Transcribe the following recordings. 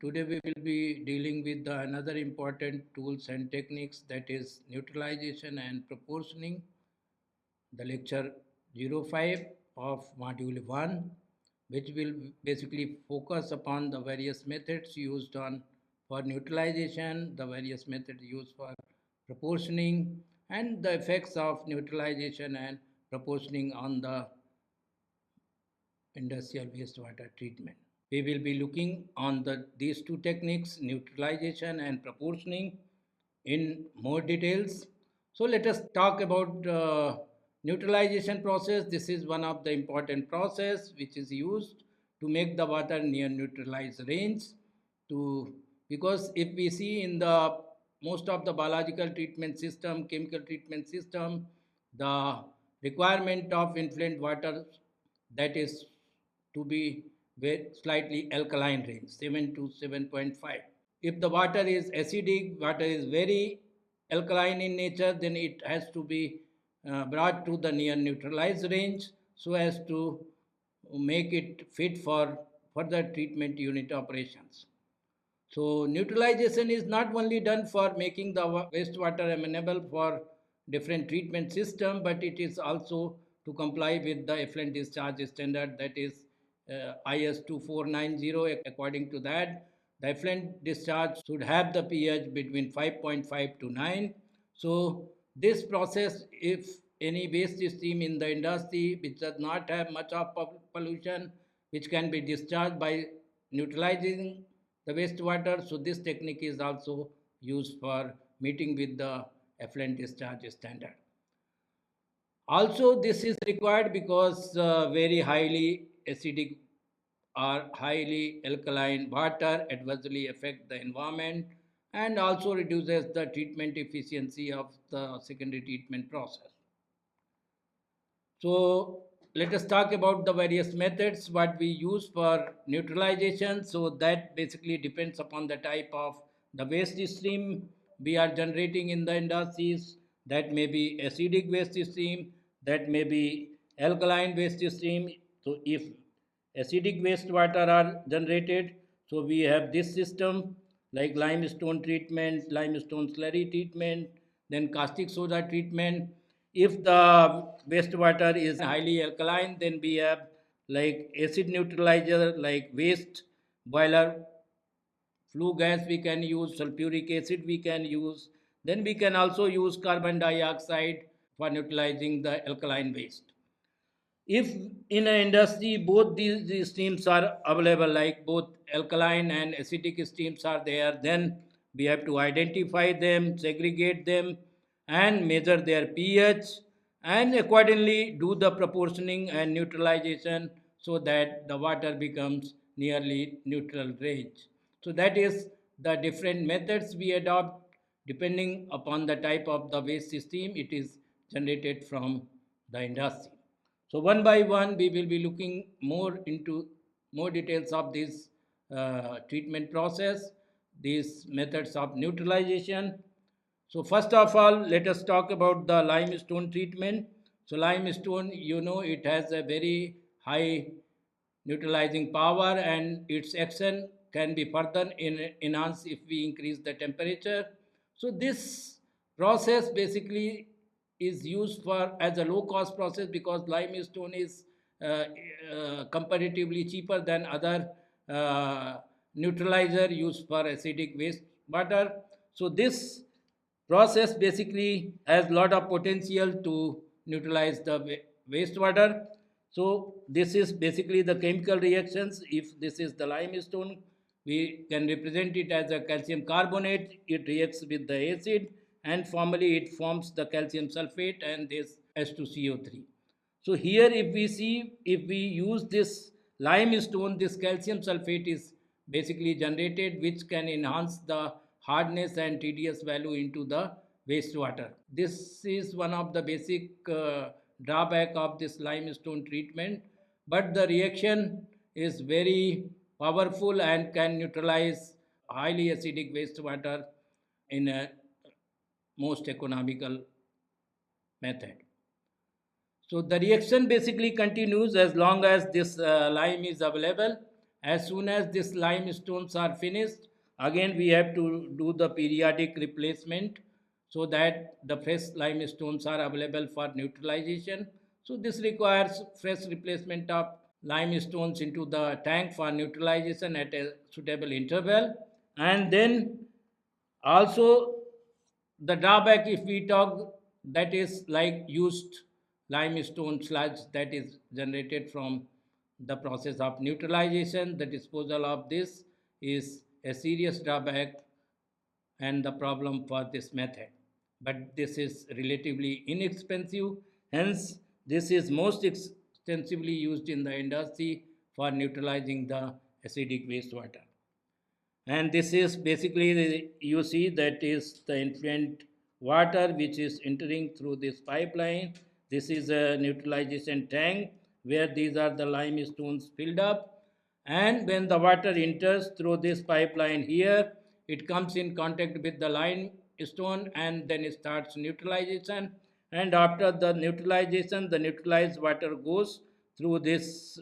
Today we will be dealing with another important tools and techniques, that is neutralization and proportioning, the lecture 05 of module 1, which will basically focus upon the various methods used on for neutralization, the various methods used for proportioning, and the effects of neutralization and proportioning on the industrial wastewater treatment. We will be looking on these two techniques, neutralization and proportioning, in more details. So let us talk about neutralization process. This is one of the important process which is used to make the water near neutralized range. Because if we see in the most of the biological treatment system, chemical treatment system, the requirement of influent water, that is to be with slightly alkaline range, 7 to 7.5. If the water is acidic, water is very alkaline in nature, then it has to be brought to the near neutralized range so as to make it fit for further treatment unit operations. So neutralization is not only done for making the wastewater amenable for different treatment system, but it is also to comply with the effluent discharge standard, that is IS 2490. According to that, the effluent discharge should have the pH between 5.5 to 9. So this process, if any waste stream in the industry which does not have much of pollution, which can be discharged by neutralizing the wastewater, so this technique is also used for meeting with the effluent discharge standard. Also, this is required because very highly acidic or highly alkaline water adversely affect the environment and also reduces the treatment efficiency of the secondary treatment process. So let us talk about the various methods what we use for neutralization. So that basically depends upon the type of the waste stream we are generating in the industries. That may be acidic waste stream, that may be alkaline waste stream. So if acidic wastewater are generated, so we have this system like limestone treatment, limestone slurry treatment, then caustic soda treatment. If the wastewater is highly alkaline, then we have like acid neutralizer, like waste boiler, flue gas we can use, sulfuric acid we can use. Then we can also use carbon dioxide for neutralizing the alkaline waste. If in an industry both these streams are available, like both alkaline and acidic streams are there, then we have to identify them, segregate them, and measure their pH, and accordingly do the proportioning and neutralization so that the water becomes nearly neutral range. So that is the different methods we adopt depending upon the type of the waste stream it is generated from the industry. So one by one, we will be looking more into more details of this treatment process, these methods of neutralization. So first of all, let us talk about the limestone treatment. So limestone, it has a very high neutralizing power, and its action can be further enhanced if we increase the temperature. So this process basically is used for as a low cost process because limestone is comparatively cheaper than other neutralizer used for acidic waste water. So this process basically has lot of potential to neutralize the wastewater. So this is basically the chemical reactions. If this is the limestone, we can represent it as a calcium carbonate. It reacts with the acid, and formally it forms the calcium sulfate and this H2CO3. So here if we see, if we use this limestone, this calcium sulfate is basically generated, which can enhance the hardness and TDS value into the wastewater. This is one of the basic drawback of this limestone treatment, but the reaction is very powerful and can neutralize highly acidic wastewater in a most economical method. So the reaction basically continues as long as this lime is available. As soon as these limestones are finished, again we have to do the periodic replacement so that the fresh limestones are available for neutralization. So this requires fresh replacement of limestones into the tank for neutralization at a suitable interval. And then also the drawback, if we talk, that is like used limestone sludge that is generated from the process of neutralization. The disposal of this is a serious drawback and the problem for this method. But this is relatively inexpensive, hence, this is most extensively used in the industry for neutralizing the acidic wastewater. And this is basically you see that is the influent water which is entering through this pipeline. This is a neutralization tank where these are the limestones filled up, and when the water enters through this pipeline here, it comes in contact with the limestone and then it starts neutralization. And after the neutralization, the neutralized water goes through this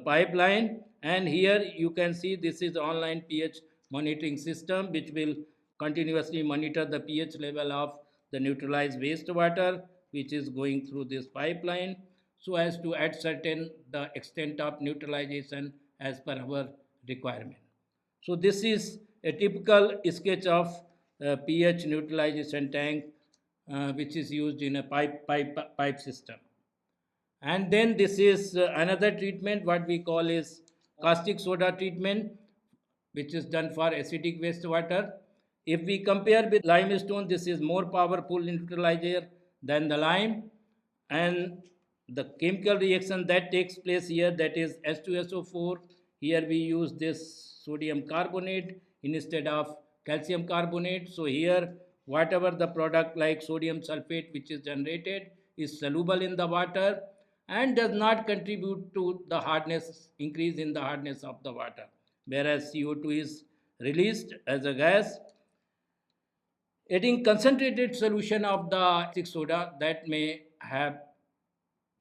pipeline, and here you can see this is online pH monitoring system which will continuously monitor the pH level of the neutralized wastewater which is going through this pipeline, so as to ascertain the extent of neutralization as per our requirement. So this is a typical sketch of pH neutralization tank which is used in a pipe system. And then this is another treatment what we call is caustic soda treatment, which is done for acidic wastewater. If we compare with limestone, this is more powerful neutralizer than the lime. And the chemical reaction that takes place here, that is H2SO4, here we use this sodium carbonate instead of calcium carbonate. So here whatever the product like sodium sulfate which is generated is soluble in the water and does not contribute to the hardness, increase in the hardness of the water, whereas CO2 is released as a gas. Adding concentrated solution of the caustic soda that may have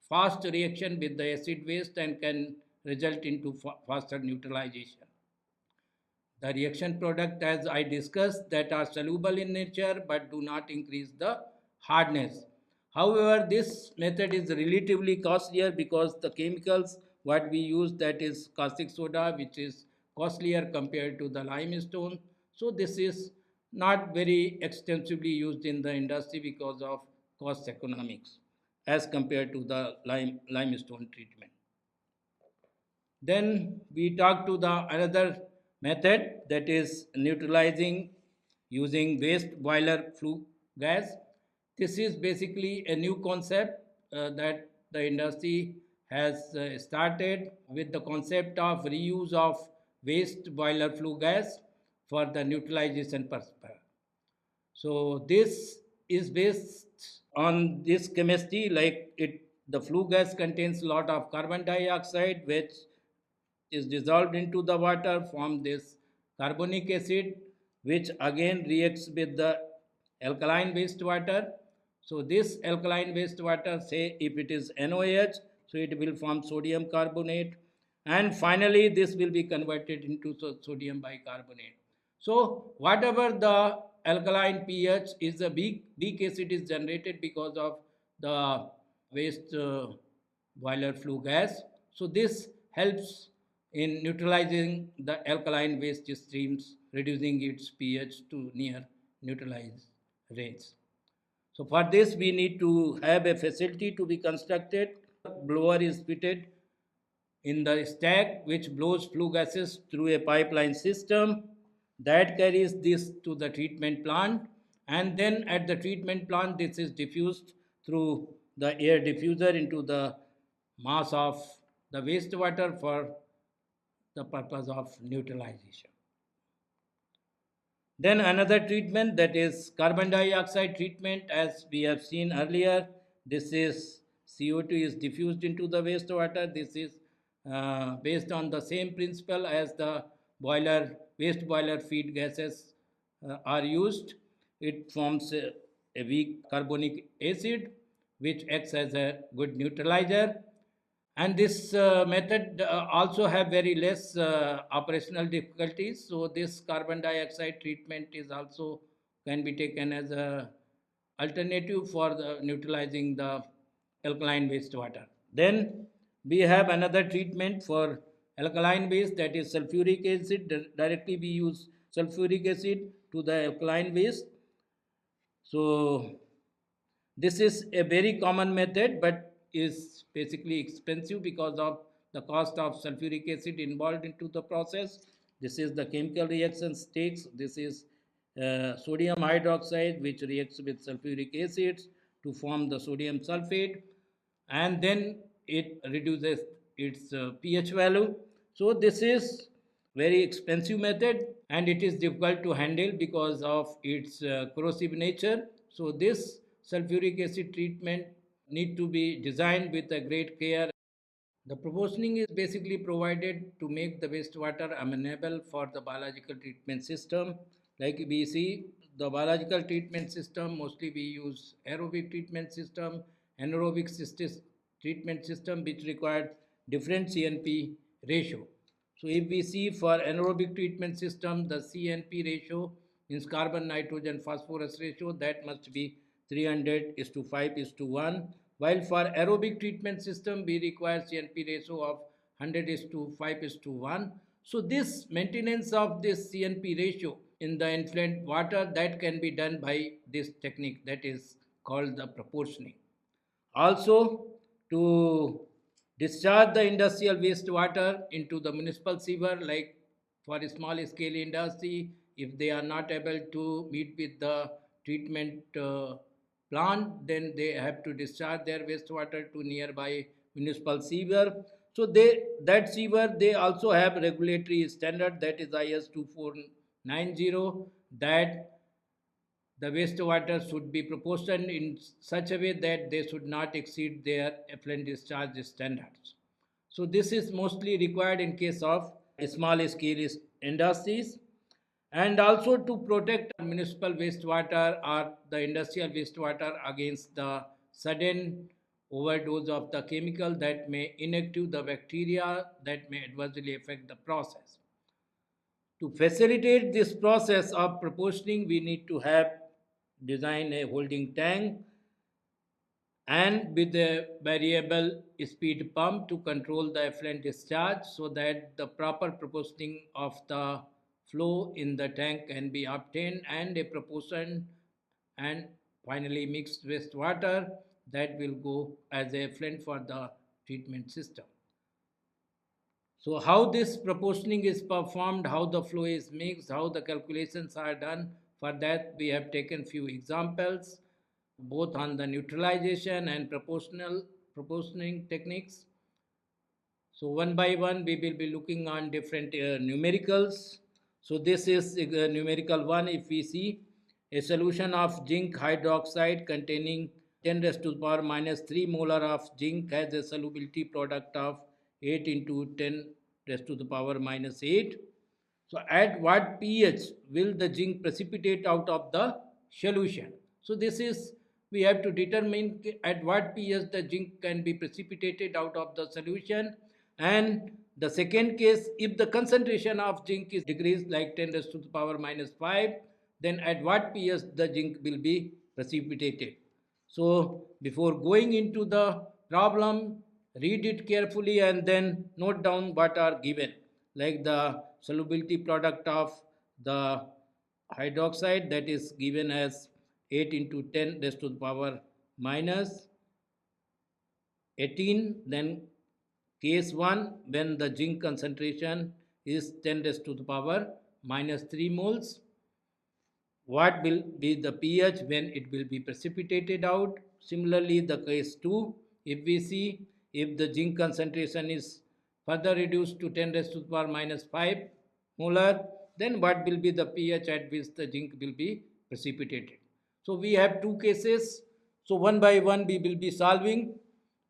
fast reaction with the acid waste and can result into faster neutralization. The reaction product, as I discussed, that are soluble in nature but do not increase the hardness. However, this method is relatively costlier because the chemicals what we use, that is caustic soda, which is costlier compared to the limestone. So this is not very extensively used in the industry because of cost economics as compared to the limestone treatment. Then we talk to the another method, that is neutralizing using waste boiler flue gas. This is basically a new concept that the industry has started with the concept of reuse of waste boiler flue gas for the neutralization purpose. So this is based on this chemistry, like it the flue gas contains a lot of carbon dioxide which is dissolved into the water from this carbonic acid, which again reacts with the alkaline wastewater. So this alkaline wastewater, say if it is NOH, so it will form sodium carbonate, and finally this will be converted into sodium bicarbonate. So whatever the alkaline pH is, the weak acid is generated because of the waste boiler flue gas. So this helps in neutralizing the alkaline waste streams, reducing its pH to near neutralized range. So for this we need to have a facility to be constructed. Blower is fitted in the stack which blows flue gases through a pipeline system that carries this to the treatment plant, and then at the treatment plant this is diffused through the air diffuser into the mass of the wastewater for the purpose of neutralization. Then another treatment, that is carbon dioxide treatment, as we have seen earlier. This is CO2 is diffused into the wastewater. This is based on the same principle as the waste boiler feed gases are used. It forms a weak carbonic acid which acts as a good neutralizer, And this method also have very less operational difficulties. So this carbon dioxide treatment is also can be taken as a alternative for the neutralizing the alkaline wastewater. Then we have another treatment for alkaline waste, that is sulfuric acid. Directly we use sulfuric acid to the alkaline waste. So this is a very common method, but is basically expensive because of the cost of sulfuric acid involved into the process. This is the chemical reaction takes. This is sodium hydroxide, which reacts with sulfuric acids to form the sodium sulfate, and then it reduces its pH value. So this is very expensive method, and it is difficult to handle because of its corrosive nature. So this sulfuric acid treatment need to be designed with a great care. The proportioning is basically provided to make the wastewater amenable for the biological treatment system. Like we see, the biological treatment system, mostly we use aerobic treatment system, anaerobic treatment system, which requires different CNP ratio. So if we see for anaerobic treatment system, the CNP ratio means carbon, nitrogen, phosphorus ratio, that must be 300 is to 5 is to 1. While for aerobic treatment system, we require CNP ratio of 100 is to 5 is to 1. So this maintenance of this CNP ratio in the influent water, that can be done by this technique, that is called the proportioning. Also, to discharge the industrial wastewater into the municipal sewer, like for a small scale industry, if they are not able to meet with the treatment plant, then they have to discharge their wastewater to nearby municipal sewer. So that sewer, they also have regulatory standard, that is IS 2490, that the wastewater should be proportioned in such a way that they should not exceed their effluent discharge standards. So this is mostly required in case of small scale industries, and also to protect municipal wastewater or the industrial wastewater against the sudden overdose of the chemical that may inactive the bacteria that may adversely affect the process. To facilitate this process of proportioning, we need to have design a holding tank and with a variable speed pump to control the effluent discharge so that the proper proportioning of the flow in the tank can be obtained, and a proportion and finally mixed wastewater that will go as a effluent for the treatment system. So how this proportioning is performed, how the flow is mixed, how the calculations are done, for that we have taken few examples both on the neutralization and proportioning techniques. So one by one we will be looking on different numericals. So this is numerical 1. If we see a solution of zinc hydroxide containing 10 raised to the power minus 3 molar of zinc has a solubility product of 8 into 10 raised to the power minus 8. So at what pH will the zinc precipitate out of the solution? So this is, we have to determine at what pH the zinc can be precipitated out of the solution. And the second case, if the concentration of zinc is decreased like 10 raised to the power minus 5, then at what pH the zinc will be precipitated. So before going into the problem, read it carefully and then note down what are given, like the solubility product of the hydroxide, that is given as 8 into 10 raised to the power minus 18. Then case 1, when the zinc concentration is 10 raised to the power minus 3 moles, what will be the pH when it will be precipitated out. Similarly, the case 2, if we see, if the zinc concentration is further reduced to 10 raised to the power minus 5 molar, then what will be the pH at which the zinc will be precipitated. So we have two cases. So one by one we will be solving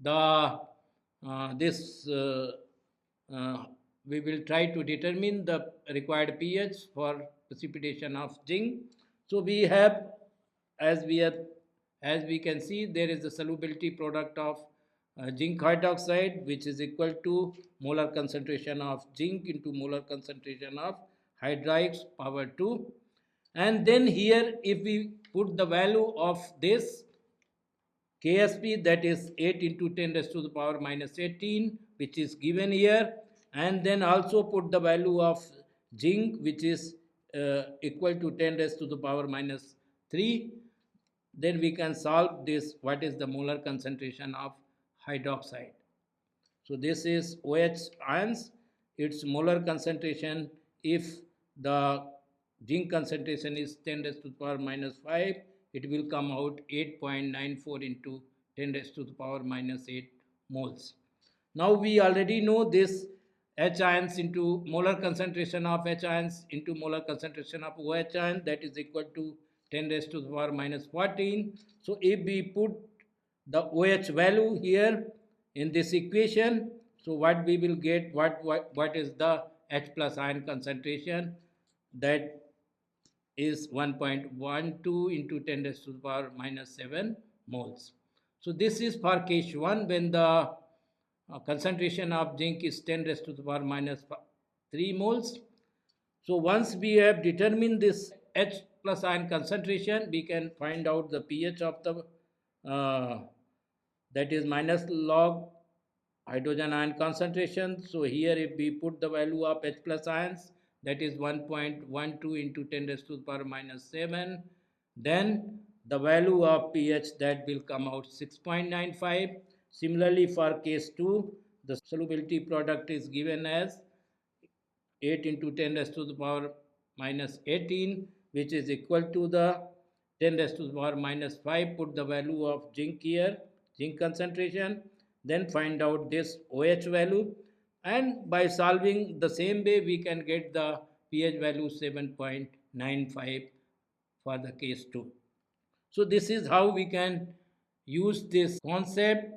the this uh, we will try to determine the required pH for precipitation of zinc. So we have, as we can see, there is a solubility product of zinc hydroxide, which is equal to molar concentration of zinc into molar concentration of hydrix power 2. And then here if we put the value of this KSP, that is 8 into 10 raised to the power minus 18, which is given here, and then also put the value of zinc, which is equal to 10 raised to the power minus 3. Then we can solve this, what is the molar concentration of hydroxide. So this is OH ions, its molar concentration, if the zinc concentration is 10 raised to the power minus 5, it will come out 8.94 into 10 raised to the power minus 8 moles. Now we already know this H ions into molar concentration of H ions into molar concentration of OH ion, that is equal to 10 raised to the power minus 14. So if we put the OH value here in this equation, so what we will get, what is the H plus ion concentration, that is 1.12 into 10 raised to the power minus 7 moles. So this is for case 1 when the concentration of zinc is 10 raised to the power minus 3 moles. So once we have determined this H plus ion concentration, we can find out the pH of the that is minus log hydrogen ion concentration. So here if we put the value of H plus ions, that is 1.12 into 10 raised to the power minus 7, then the value of pH, that will come out 6.95. Similarly for case 2, the solubility product is given as 8 into 10 raised to the power minus 18, which is equal to the 10 raised to the power minus 5. Put the value of zinc here, zinc concentration, then find out this OH value, and by solving the same way we can get the pH value 7.95 for the case 2. So this is how we can use this concept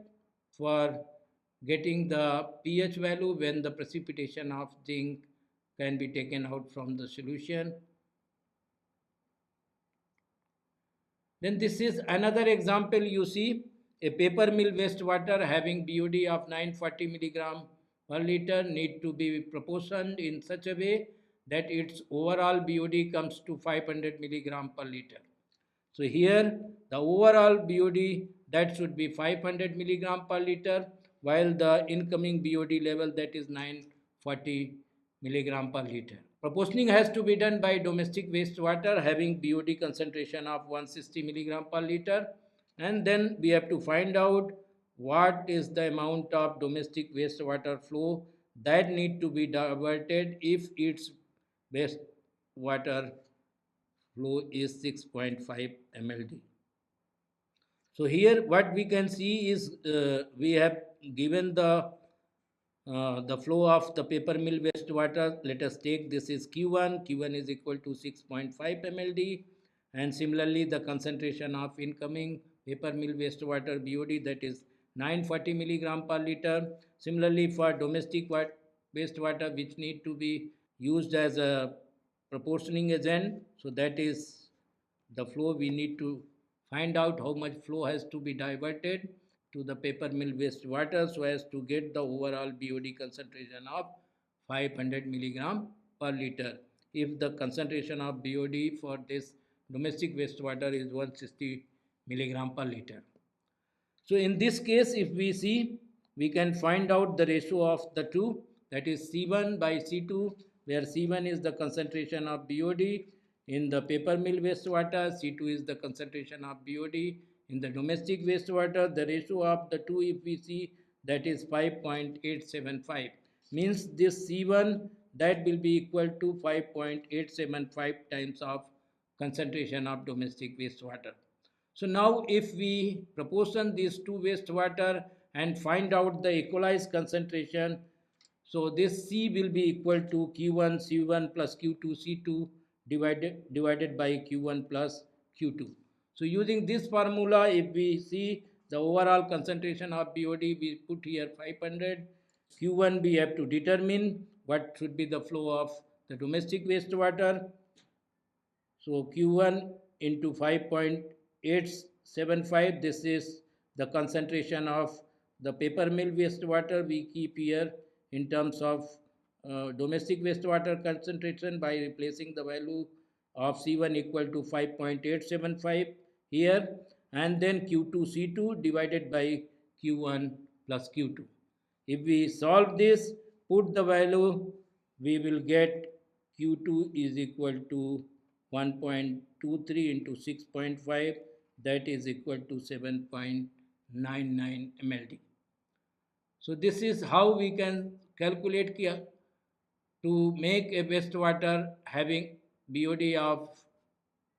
for getting the pH value when the precipitation of zinc can be taken out from the solution. Then this is another example. You see a paper mill wastewater having BOD of 940 milligram per liter need to be proportioned in such a way that its overall BOD comes to 500 milligram per liter. So here the overall BOD, that should be 500 milligram per liter, while the incoming BOD level, that is 940 milligram per liter. Proportioning has to be done by domestic wastewater having BOD concentration of 160 milligram per liter, and then we have to find out what is the amount of domestic wastewater flow that need to be diverted if its wastewater flow is 6.5 mld. So here what we can see is we have given the flow of the paper mill wastewater. Let us take this is Q1. Q1 is equal to 6.5 mld, and similarly the concentration of incoming paper mill wastewater BOD, that is 940 milligram per liter. Similarly for domestic wastewater, which need to be used as a proportioning agent, so that is the flow. We need to find out how much flow has to be diverted to the paper mill wastewater so as to get the overall BOD concentration of 500 milligram per liter if the concentration of BOD for this domestic wastewater is 160 milligram per liter. So in this case, if we see, we can find out the ratio of the two, that is C1 by C2, where C1 is the concentration of BOD in the paper mill wastewater, C2 is the concentration of BOD in the domestic wastewater. The ratio of the two, if we see, that is 5.875. Means this C1, that will be equal to 5.875 times of concentration of domestic wastewater. So now if we proportion these two wastewater and find out the equalized concentration, so this C will be equal to Q1 C1 plus Q2 C2 divided by Q1 plus Q2. So using this formula, if we see the overall concentration of BOD, we put here 500. Q1 we have to determine what should be the flow of the domestic wastewater. So Q1 into 5.875, this is the concentration of The paper mill wastewater we keep here in terms of domestic wastewater concentration by replacing the value of C1 equal to 5.875 here, and then Q2C2 divided by Q1 plus Q2. If we solve this, put the value, we will get Q2 is equal to 1.23 into 6.5, that is equal to 7.99 mld. So this is how we can calculate to make a wastewater having BOD of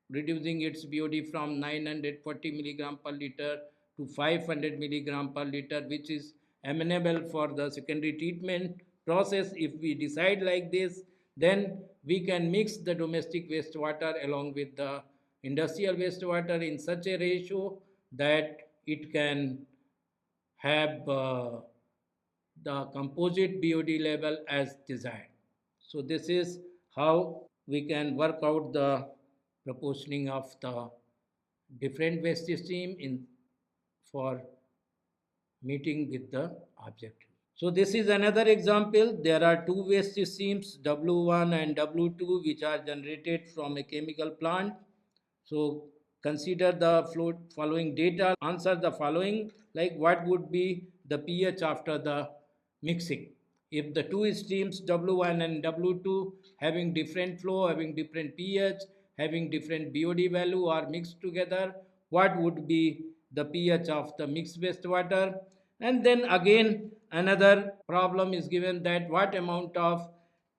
reducing its BOD from 940 milligram per liter to 500 milligram per liter, which is amenable for the secondary treatment process. If we decide like this, then we can mix the domestic wastewater along with the industrial wastewater in such a ratio that it can have the composite BOD level as desired. So this is how we can work out the proportioning of the different waste stream in for meeting with the objective. So this is another example. There are two waste streams W1 and W2 which are generated from a chemical plant. So consider the following data. Answer the following, like what would be the pH after the mixing. If the two streams W1 and W2 having different flow, having different pH, having different BOD value are mixed together, what would be the pH of the mixed wastewater? And then again another problem is given that what amount of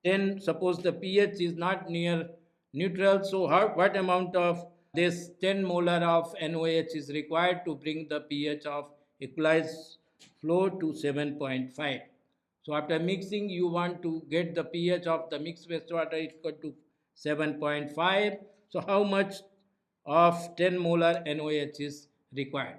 10, suppose the pH is not near neutral, so what amount of this 10 molar of NOH is required to bring the pH of equalized flow to 7.5. So after mixing, you want to get the pH of the mixed wastewater equal to 7.5. So how much of 10 molar NOH is required?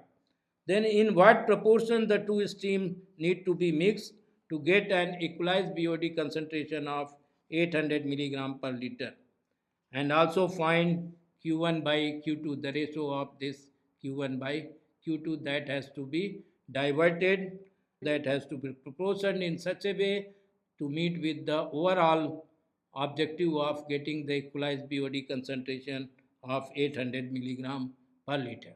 Then in what proportion the two streams need to be mixed to get an equalized BOD concentration of 800 milligram per liter? And also find Q1 by Q2, the ratio of this Q1 by Q2 that has to be diverted, that has to be proportioned in such a way to meet with the overall objective of getting the equalized BOD concentration of 800 milligram per liter.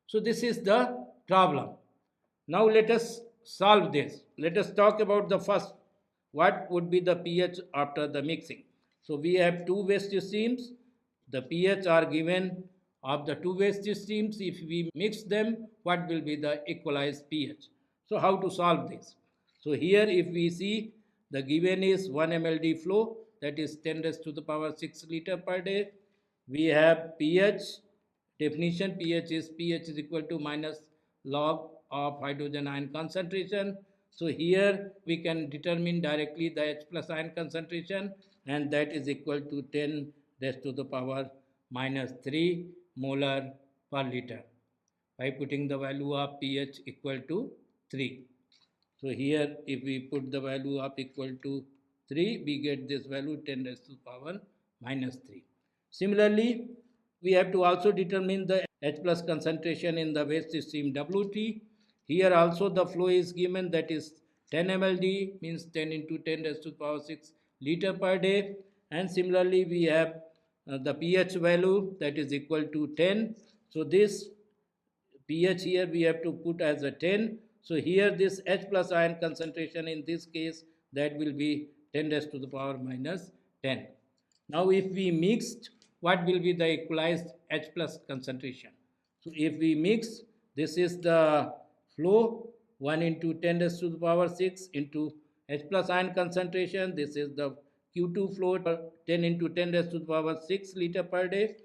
So this is the problem. Now let us solve this. Let us talk about the first. What would be the pH after the mixing? So we have two waste streams. The pH are given of the two waste streams. If we mix them, what will be the equalized pH? So how to solve this? So here if we see, the given is 1 mld flow, that is 10 raised to the power 6 liter per day. We have pH. Definition pH is equal to minus log of hydrogen ion concentration. So here we can determine directly the H plus ion concentration, and that is equal to 10 raised to the power minus 3 molar per liter by putting the value of pH equal to 3. So here if we put the value of equal to 3, we get this value 10 raised to the power minus 3. Similarly, we have to also determine the H plus concentration in the waste stream WT. Here also the flow is given, that is 10 mld, means 10 into 10 raised to the power 6 liter per day. And similarly we have the pH value, that is equal to 10. So this pH here we have to put as a 10. So here this H plus ion concentration in this case, that will be 10 raised to the power minus 10. Now if we mixed, what will be the equalized H plus concentration? So if we mix, this is the flow 1 into 10 raised to the power 6 into H plus ion concentration. This is the Q2 flow 10 into 10 raised to the power 6 liter per day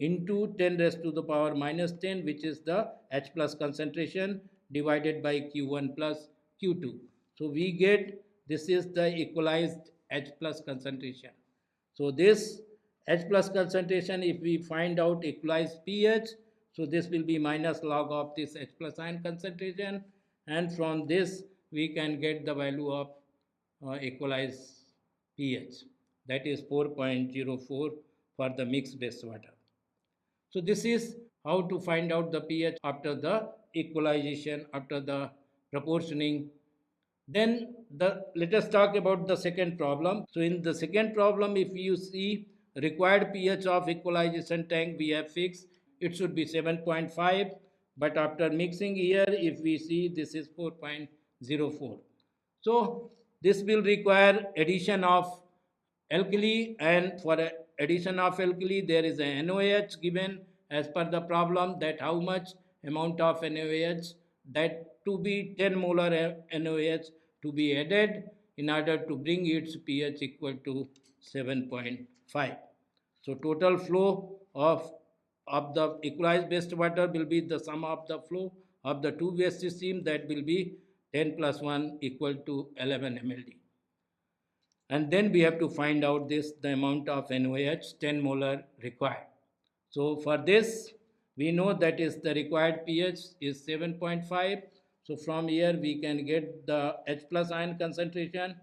into 10 raised to the power minus 10, which is the H plus concentration, divided by Q1 plus Q2. So we get, this is the equalized H plus concentration. So this H plus concentration, if we find out equalized pH, so this will be minus log of this H plus ion concentration, and from this we can get the value of equalized pH, that is 4.04 for the mixed wastewater. So this is how to find out the pH after the equalization, after the proportioning. Then let us talk about the second problem. So in the second problem, if you see required pH of equalization tank we have fixed, it should be 7.5. But after mixing here, if we see this is 4.04. So this will require addition of alkali, and for addition of alkali there is a NOH given as per the problem, that how much amount of NOH, that to be 10 molar NOH to be added in order to bring its pH equal to 7.5. So total flow of the equalized wastewater will be the sum of the flow of the two waste stream, that will be 10 plus 1 equal to 11 mld. And then we have to find out this the amount of NOH 10 molar required. So for this we know that is the required pH is 7.5. So from here we can get the H plus ion concentration.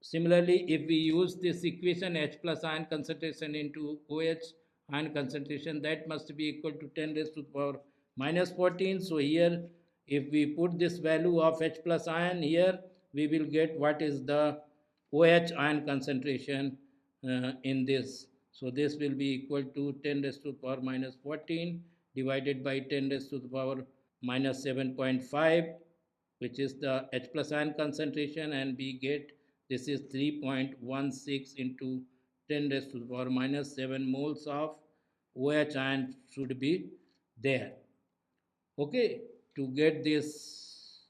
Similarly, if we use this equation H plus ion concentration into OH ion concentration, that must be equal to 10 raised to the power minus 14. So here if we put this value of H plus ion here, we will get what is the OH ion concentration in this. So this will be equal to 10 raised to the power minus 14 divided by 10 raised to the power minus 7.5, which is the H plus ion concentration, and we get this is 3.16 into 10 raised to the power minus 7 moles of OH ion should be there. Okay, to get this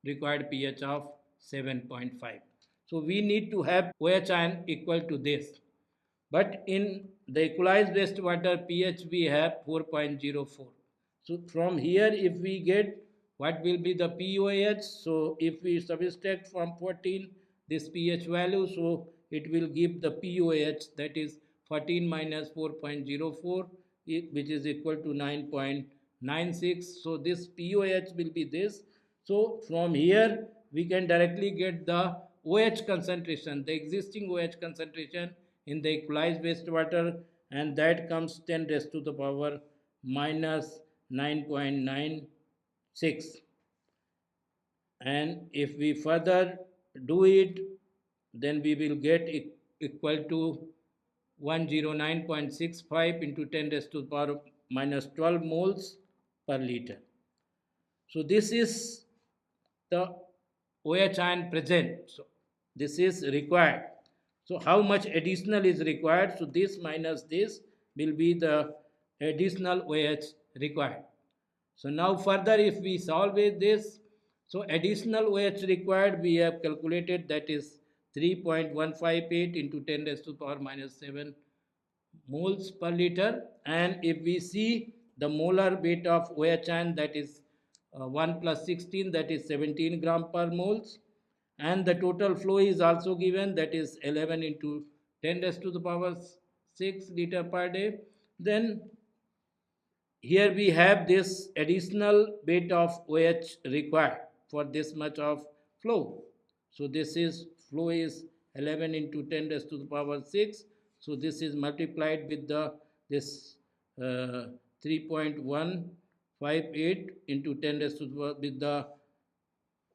required pH of 7.5. So we need to have OH ion equal to this. But in the equalized wastewater pH we have 4.04. So from here if we get what will be the POH, so if we subtract from 14 this pH value, so it will give the POH, that is 14 minus 4.04, which is equal to 9.96. So this POH will be this. So from here we can directly get the OH concentration, the existing OH concentration in the equalized wastewater, and that comes 10 raised to the power minus 9.96. And if we further do it, then we will get equal to 109.65 into 10 raised to the power minus 12 moles per liter. So this is the OH ion present. So this is required. So how much additional is required? So this minus this will be the additional OH required. So now further if we solve with this, so additional OH required we have calculated, that is 3.158 into 10 raised to the power minus 7 moles per liter. And if we see the molar weight of OH ion, that is 1 plus 16, that is 17 gram per moles. And the total flow is also given, that is 11 into 10 raised to the power 6 liter per day. Then here we have this additional bit of OH required for this much of flow. So this is flow is 11 into 10 raised to the power 6. So this is multiplied with the this 3.158 into 10 raised to the power with the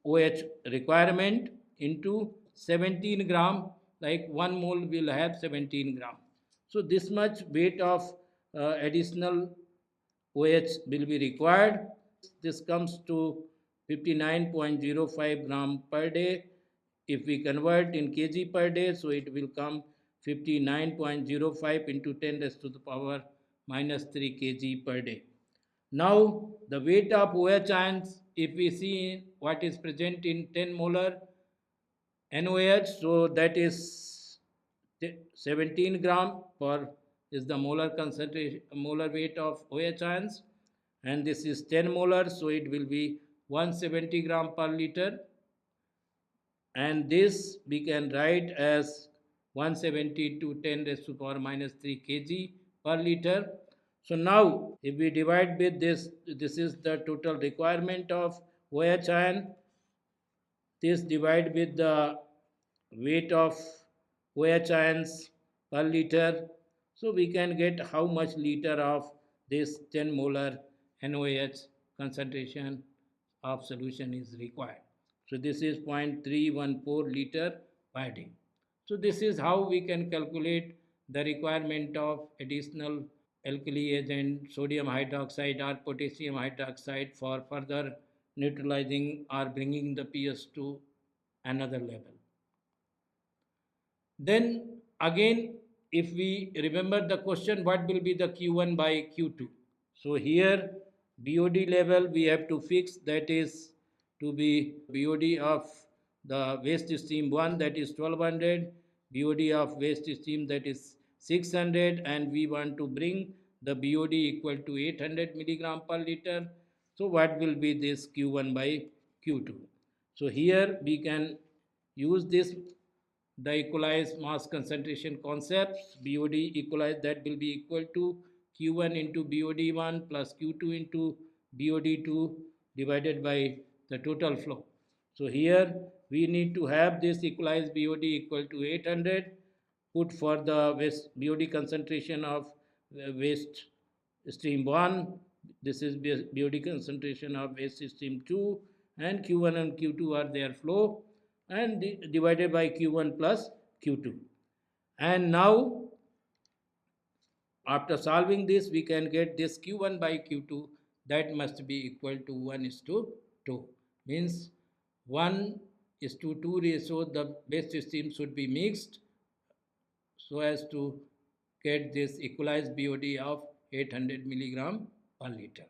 OH requirement into 17 gram, like 1 mole will have 17 gram. So this much weight of additional OH will be required. This comes to 59.05 gram per day. If we convert in kg per day, so it will come 59.05 into 10 raised to the power minus 3 kg per day. Now the weight of OH ions, if we see what is present in 10 molar NOH, so that is 17 gram per is the molar concentration, molar weight of OH ions, and this is 10 molar, so it will be 170 gram per liter, and this we can write as 170 to 10 raised to power minus 3 kg per liter. So now if we divide with this, this is the total requirement of OH ion. This divide with the weight of OH ions per liter. So we can get how much liter of this 10 molar NOH concentration of solution is required. So this is 0.314 liter per day. So this is how we can calculate the requirement of additional alkali agent, sodium hydroxide or potassium hydroxide for further neutralizing or bringing the pH to another level. Then again, if we remember the question, what will be the Q1 by Q2? So here BOD level we have to fix, that is to be BOD of the waste stream 1, that is 1200, BOD of waste stream, that is 600, and we want to bring the BOD equal to 800 milligram per liter. So what will be this Q1 by Q2? So here we can use this, the equalized mass concentration concepts. BOD equalized, that will be equal to Q1 into BOD1 plus Q2 into BOD2 divided by the total flow. So here we need to have this equalized BOD equal to 800 put for the waste BOD concentration of waste stream 1. This is BOD concentration of waste stream 2, and Q1 and Q2 are their flow, and divided by Q1 plus Q2. And now after solving this, we can get this Q1 by Q2, that must be equal to 1 is to 2. Means 1 is to 2 ratio, the waste stream should be mixed so as to get this equalized BOD of 800 milligram per liter.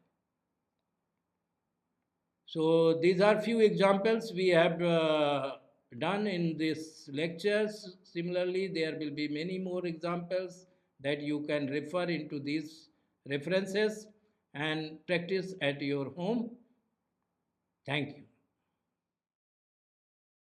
So these are few examples we have done in this lectures. Similarly, there will be many more examples that you can refer into these references and practice at your home. Thank you.